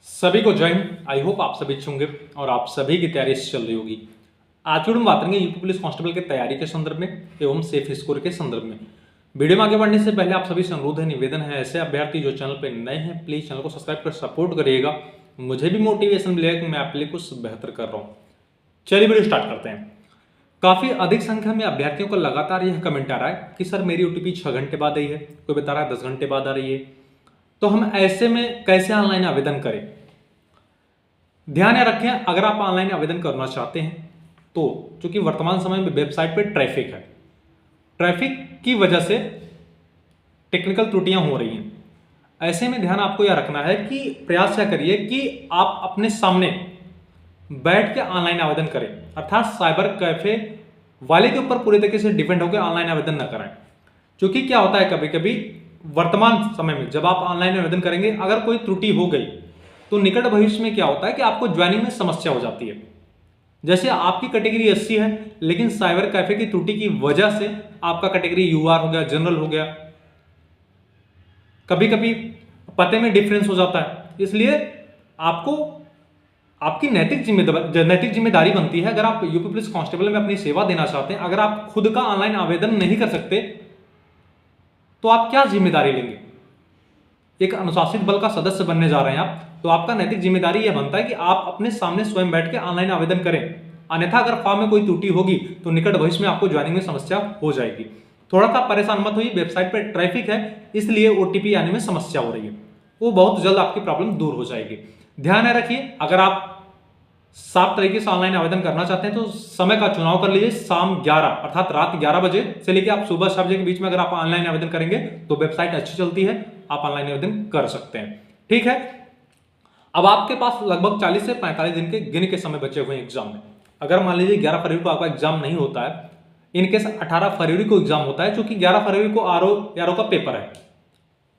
सभी को जय हिंद। आई होप आप सभी अच्छे होंगे और आप सभी की तैयारी चल रही होगी। आज वीडियो में बात करेंगे यूपी पुलिस कांस्टेबल की तैयारी के संदर्भ में एवं सेफ स्कोर के संदर्भ में। वीडियो में आगे बढ़ने से पहले आप सभी से अनुरोध है, निवेदन है, ऐसे अभ्यर्थी जो चैनल पर नए हैं प्लीज चैनल को सब्सक्राइब कर सपोर्ट करिएगा। मुझे भी मोटिवेशन मिलेगा कि मैं आपके लिए कुछ बेहतर कर रहा हूँ। चलिए वीडियो स्टार्ट करते हैं। काफी अधिक संख्या में अभ्यर्थियों को लगातार यह कमेंट आ रहा है कि सर मेरी ओटीपी 6 घंटे बाद आई है, कोई बता रहा है 10 घंटे बाद आ रही है, तो हम ऐसे में कैसे ऑनलाइन आवेदन करें। ध्यान रखें, अगर आप ऑनलाइन आवेदन करना चाहते हैं तो चूंकि वर्तमान समय में वेबसाइट पे ट्रैफिक है, ट्रैफिक की वजह से टेक्निकल त्रुटियां हो रही हैं। ऐसे में ध्यान आपको यह रखना है कि प्रयास क्या करिए कि आप अपने सामने बैठ के ऑनलाइन आवेदन करें, अर्थात साइबर कैफे वाले के ऊपर पूरे तरीके से डिपेंड होकर ऑनलाइन आवेदन न कराएं। क्योंकि क्या होता है, कभी कभी वर्तमान समय में जब आप ऑनलाइन आवेदन करेंगे अगर कोई त्रुटि हो गई तो निकट भविष्य में क्या होता है कि आपको ज्वाइनिंग में समस्या हो जाती है। जैसे आपकी कैटेगरी 80 है लेकिन साइबर कैफे की त्रुटि की वजह से आपका कैटेगरी यूआर हो गया, जनरल हो गया, कभी कभी पते में डिफरेंस हो जाता है। इसलिए आपको आपकी नैतिक जिम्मेदारी बनती है, अगर आप यूपी पुलिस कांस्टेबल में अपनी सेवा देना चाहते हैं, अगर आप खुद का ऑनलाइन आवेदन नहीं कर सकते तो आप क्या जिम्मेदारी लेंगे। एक अनुशासित बल का सदस्य बनने जा रहे हैं आप, तो आपका नैतिक जिम्मेदारी यह बनता है कि आप अपने सामने स्वयं बैठ के ऑनलाइन आवेदन करें। अन्यथा अगर फॉर्म में कोई त्रुटि होगी तो निकट भविष्य में आपको ज्वाइनिंग में समस्या हो जाएगी। थोड़ा सा परेशान मत होइए, वेबसाइट पर ट्रैफिक है इसलिए ओटीपी आने में समस्या हो रही है, वो बहुत जल्द आपकी प्रॉब्लम दूर हो जाएगी। ध्यान रखिए, अगर आप साफ तरीके से ऑनलाइन आवेदन करना चाहते हैं तो समय का चुनाव कर लीजिए। शाम 11 अर्थात रात 11 बजे से लेकर आप सुबह 6 बजे के बीच में अगर आप ऑनलाइन आवेदन करेंगे तो वेबसाइट अच्छी चलती है, आप ऑनलाइन आवेदन कर सकते हैं। ठीक है, अब आपके पास लगभग 40 से 45 दिन के गिन के समय बचे हुए हैं एग्जाम में। अगर मान लीजिए 11 फरवरी को आपका एग्जाम नहीं होता है, इनकेस 18 फरवरी को एग्जाम होता है, चूंकि 11 फरवरी को आरओ का पेपर है,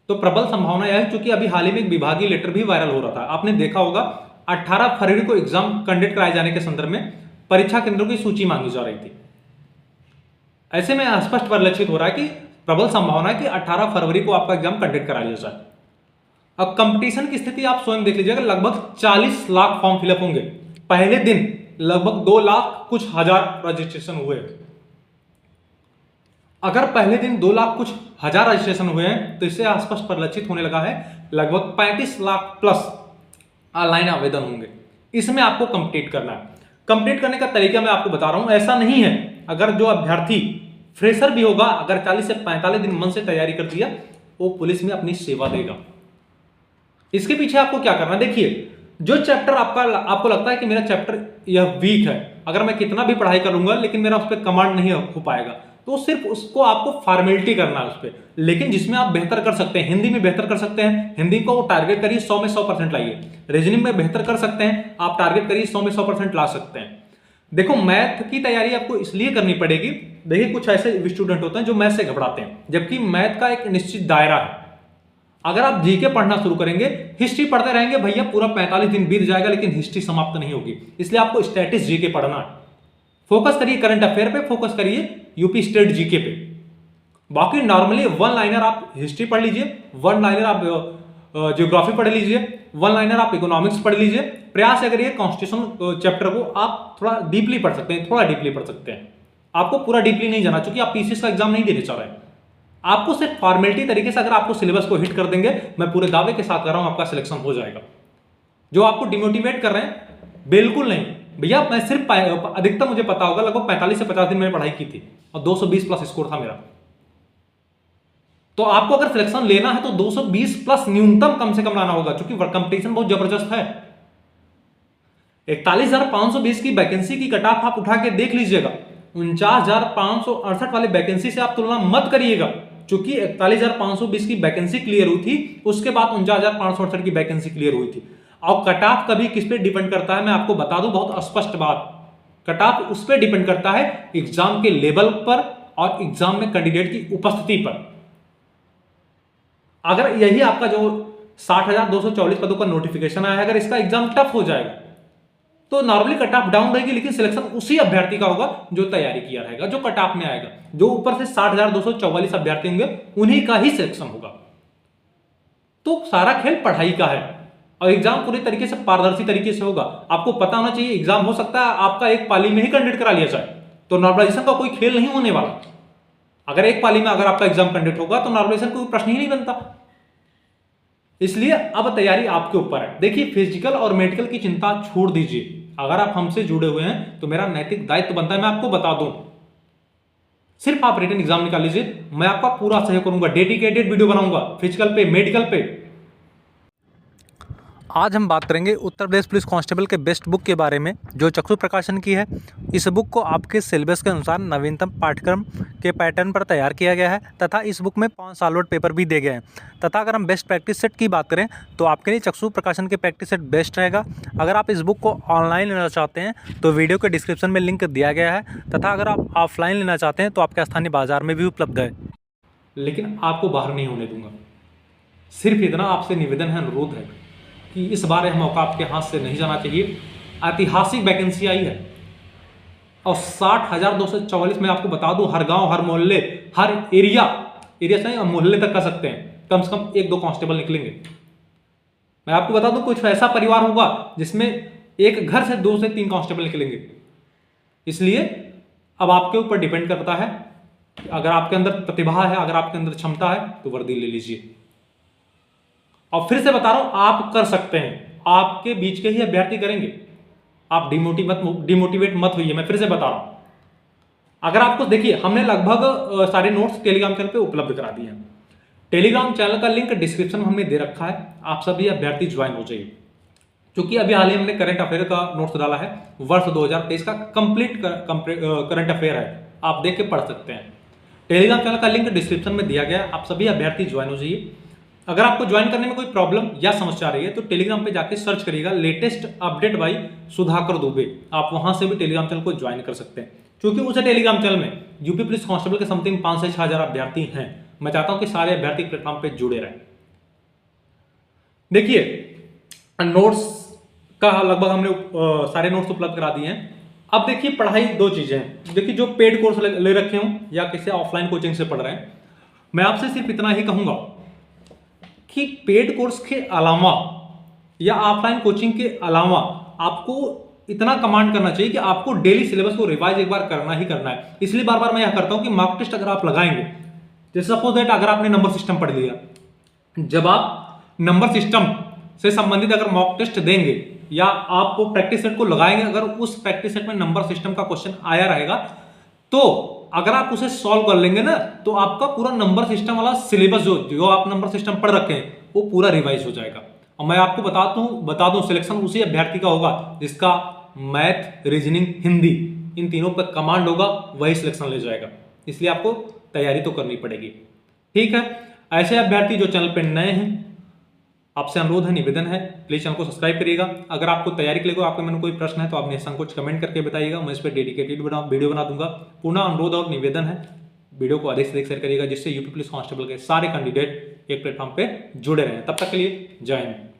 तो प्रबल संभावना यह है, चूंकि अभी हाल ही में एक विभागीय लेटर भी वायरल हो रहा था, आपने देखा होगा 18 फरवरी को एग्जाम कंडक्ट कराए जाने के संदर्भ में परीक्षा केंद्रों की सूची मांगी जा रही थी। ऐसे में स्पष्ट परिलक्षित हो रहा है कि प्रबल संभावना है कि 18 फरवरी को आपका एग्जाम कंडक्ट करा लिया जाए। अब कंपटीशन की स्थिति आप स्वयं देख लीजिएगा, लगभग 40 लाख फॉर्म फिलअप होंगे। पहले दिन लगभग 2 लाख कुछ हजार रजिस्ट्रेशन हुए। अगर पहले दिन 2 लाख कुछ हजार रजिस्ट्रेशन हुए हैं तो इससे स्पष्ट परिलक्षित होने लगा है लगभग 35 लाख प्लस ऑनलाइन आवेदन होंगे। इसमें आपको कंप्लीट करना है। कंप्लीट करने का तरीका मैं आपको बता रहा हूं। ऐसा नहीं है, अगर जो अभ्यर्थी फ्रेशर भी होगा, अगर 40 से 45 दिन मन से तैयारी कर दिया, वो पुलिस में अपनी सेवा देगा। इसके पीछे आपको क्या करना है, देखिए, जो चैप्टर आपको लगता है कि मेरा चैप्टर यह वीक है, अगर मैं कितना भी पढ़ाई करूंगा लेकिन मेरा उस पर कमांड नहीं हो पाएगा, तो सिर्फ उसको आपको फॉर्मेलिटी करना है उस पर। लेकिन जिसमें आप बेहतर कर सकते हैं, हिंदी में बेहतर कर सकते हैं, हिंदी को टारगेट करिए 100 में 100% लाइए। रीजनिंग में बेहतर कर सकते हैं, आप टारगेट करिए 100 में 100% ला सकते हैं। देखो, मैथ की तैयारी आपको इसलिए करनी पड़ेगी, देखिए कुछ ऐसे स्टूडेंट होते हैं जो मैथ से घबराते हैं, जबकि मैथ का एक निश्चित दायरा है। अगर आप जीके पढ़ना शुरू करेंगे, हिस्ट्री पढ़ते रहेंगे भैया, पूरा 45 दिन बीत जाएगा लेकिन हिस्ट्री समाप्त नहीं होगी। इसलिए आपको स्टैटिस जीके पढ़ना है। फोकस करिए करंट अफेयर पे, फोकस करिए यूपी स्टेट जीके पे। बाकी नॉर्मली 1 लाइनर आप हिस्ट्री पढ़ लीजिए, 1 लाइनर आप ज्योग्राफी पढ़ लीजिए, 1 लाइनर आप इकोनॉमिक्स पढ़ लीजिए। प्रयास करिए कॉन्स्टिट्यूशन चैप्टर को आप थोड़ा डीपली पढ़ सकते हैं, थोड़ा डीपली पढ़ सकते हैं। आपको पूरा डीपली नहीं जाना, क्योंकि आप पीसीएस का एग्जाम नहीं देने चाह रहे हैं। आपको सिर्फ फॉर्मेलिटी तरीके से अगर आपको सिलेबस को हिट कर देंगे, मैं पूरे दावे के साथ कर रहा हूं आपका सिलेक्शन हो जाएगा। जो आपको डिमोटिवेट कर रहे हैं, बिल्कुल नहीं भैया, मैं सिर्फ अधिकतम मुझे पता होगा लगभग 45 से 50 दिन मैंने पढ़ाई की थी और 220 प्लस स्कोर था मेरा। तो आपको अगर सिलेक्शन लेना है तो 220 प्लस न्यूनतम कम से कम लाना होगा, क्योंकि कंपटीशन बहुत जबरदस्त है। 41,520 की वैकेंसी की कट ऑफ आप उठा के देख लीजिएगा, 49,568 वाले वैकेंसी से आप तुलना मत करिएगा, क्योंकि 41,520 की वैकेंसी क्लियर हुई थी, उसके बाद 49,568 की वैकेंसी क्लियर हुई थी। और कट ऑफ कभी किस पे डिपेंड करता है, मैं आपको बता दूं बहुत स्पष्ट बात, कट ऑफ उस पे डिपेंड करता है एग्जाम के लेवल पर और एग्जाम में कैंडिडेट की उपस्थिति पर। अगर यही आपका जो 60,244 पदों का नोटिफिकेशन आया है, अगर इसका एग्जाम टफ हो जाएगा तो नॉर्मली कट ऑफ डाउन रहेगी, लेकिन सिलेक्शन उसी अभ्यर्थी का होगा जो तैयारी किया रहेगा, जो कट ऑफ में आएगा। जो ऊपर से 60,244 अभ्यर्थी होंगे उन्हीं का ही सिलेक्शन होगा। तो सारा खेल पढ़ाई का है। और एग्जाम पूरी तरीके से पारदर्शी तरीके से होगा। आपको पता होना चाहिए एग्जाम हो सकता है आपका एक पाली में ही कंडक्ट करा लिया जाए, तो नॉर्मलाइजेशन का कोई खेल नहीं होने वाला। अगर एक पाली में अगर आपका एग्जाम कंडक्ट होगा तो नॉर्मलाइजेशन कोई प्रश्न ही नहीं बनता। इसलिए अब तैयारी आपके ऊपर है। देखिए, फिजिकल और मेडिकल की चिंता छोड़ दीजिए। अगर आप हमसे जुड़े हुए हैं तो मेरा नैतिक दायित्व बनता है मैं आपको बता दूं, सिर्फ आप रिटन एग्जाम निकाल लीजिए, मैं आपका पूरा सहयोग करूंगा, डेडिकेटेड वीडियो बनाऊंगा फिजिकल पे, मेडिकल पे। आज हम बात करेंगे उत्तर प्रदेश पुलिस कांस्टेबल के बेस्ट बुक के बारे में, जो चक्षु प्रकाशन की है। इस बुक को आपके सिलेबस के अनुसार नवीनतम पाठ्यक्रम के पैटर्न पर तैयार किया गया है तथा इस बुक में 5 सॉल्व पेपर भी दिए गए हैं। तथा अगर हम बेस्ट प्रैक्टिस सेट की बात करें तो आपके लिए चक्षु प्रकाशन के प्रैक्टिस सेट बेस्ट रहेगा। अगर आप इस बुक को ऑनलाइन लेना चाहते हैं तो वीडियो के डिस्क्रिप्शन में लिंक दिया गया है, तथा अगर आप ऑफलाइन लेना चाहते हैं तो आपके स्थानीय बाजार में भी उपलब्ध है। लेकिन आपको बाहर नहीं होने दूंगा। सिर्फ इतना आपसे निवेदन है, अनुरोध है कि इस बार यह मौका आपके हाथ से नहीं जाना चाहिए। ऐतिहासिक वैकेंसी आई है और 60,244 में आपको बता दूं, हर गांव, हर मोहल्ले, हर एरिया से नहीं, मोहल्ले तक कर सकते हैं, कम से कम 1-2 कांस्टेबल निकलेंगे। मैं आपको बता दूं, कुछ ऐसा परिवार होगा जिसमें एक घर से 2 से 3 कांस्टेबल निकलेंगे। इसलिए अब आपके ऊपर डिपेंड करता है कि अगर आपके अंदर प्रतिभा है, अगर आपके अंदर क्षमता है तो वर्दी ले लीजिए। और फिर से बता रहा हूं, आप कर सकते हैं, आपके बीच के ही अभ्यर्थी करेंगे। आप डिमोटिवेट मत होइए, मैं फिर से बता रहा हूं। अगर आपको देखिए, हमने लगभग सारे नोट्स टेलीग्राम चैनल पे उपलब्ध करा दिए हैं। टेलीग्राम चैनल का लिंक डिस्क्रिप्शन में हमने दे रखा है, आप सभी अभ्यर्थी ज्वाइन हो जाइए। क्योंकि अभी हाल ही हमने करंट अफेयर का नोट्स डाला है, वर्ष 2023 का कंप्लीट करंट अफेयर है, आप देख के पढ़ सकते हैं। टेलीग्राम चैनल का लिंक डिस्क्रिप्शन में दिया गया है, आप सभी अभ्यर्थी ज्वाइन हो जाइए। अगर आपको ज्वाइन करने में कोई प्रॉब्लम या समस्या आ रही है तो टेलीग्राम पे जाके सर्च करिएगा latest update by Sudhakar Dubey, आप वहां से भी टेलीग्राम चैनल को ज्वाइन कर सकते हैं। क्योंकि उस टेलीग्राम चैनल में यूपी पुलिस कांस्टेबल के समथिंग 5 से 6,000 अभ्यर्थी हैं। मैं चाहता हूं कि सारे अभ्यर्थी प्लेटफॉर्म पे जुड़े रहें। देखिए, नोट्स का लगभग हमने सारे नोट्स उपलब्ध करा दिए हैं। अब देखिए, पढ़ाई 2 चीजें हैं। देखिए, जो पेड कोर्स ले रखे हों या किसी ऑफलाइन कोचिंग से पढ़ रहे हैं, मैं आपसे सिर्फ इतना ही कहूंगा कि पेड कोर्स के अलावा या ऑफलाइन कोचिंग के अलावा आपको इतना कमांड करना चाहिए कि आपको डेली सिलेबस को रिवाइज एक बार करना ही करना है। इसलिए बार बार मैं यह करता हूं कि मॉक टेस्ट अगर आप लगाएंगे, जैसे सपोज दैट अगर आपने नंबर सिस्टम पढ़ लिया, जब आप नंबर सिस्टम से संबंधित अगर मॉक टेस्ट देंगे या आप प्रैक्टिस सेट को लगाएंगे, अगर उस प्रैक्टिस सेट में नंबर सिस्टम का क्वेश्चन आया रहेगा तो अगर आप उसे सॉल्व कर लेंगे ना, तो आपका पूरा नंबर सिस्टम वाला सिलेबस जो आप नंबर सिस्टम पढ़ रखे हैं वो पूरा रिवाइज हो जाएगा। और मैं आपको बता दूं सिलेक्शन उसी अभ्यर्थी का होगा जिसका मैथ, रीजनिंग, हिंदी इन तीनों पर कमांड होगा, वही सिलेक्शन ले जाएगा। इसलिए आपको तैयारी तो करनी पड़ेगी। ठीक है, ऐसे अभ्यर्थी जो चैनल पर नए हैं, आपसे अनुरोध है, निवेदन है, प्लीज चैनल को सब्सक्राइब करिएगा। अगर आपको तैयारी के लिए आपके मन में कोई प्रश्न है तो आप निसंकोच कमेंट करके बताइएगा, मैं इस पर डेडिकेटेड वीडियो बना दूंगा। पुनः अनुरोध और निवेदन है, वीडियो को अधिक से अधिक शेयर करिएगा, जिससे यूपी पुलिस कांस्टेबल के सारे कैंडिडेट एक प्लेटफॉर्म पे जुड़े रहें। तब तक के लिए जय हिंद।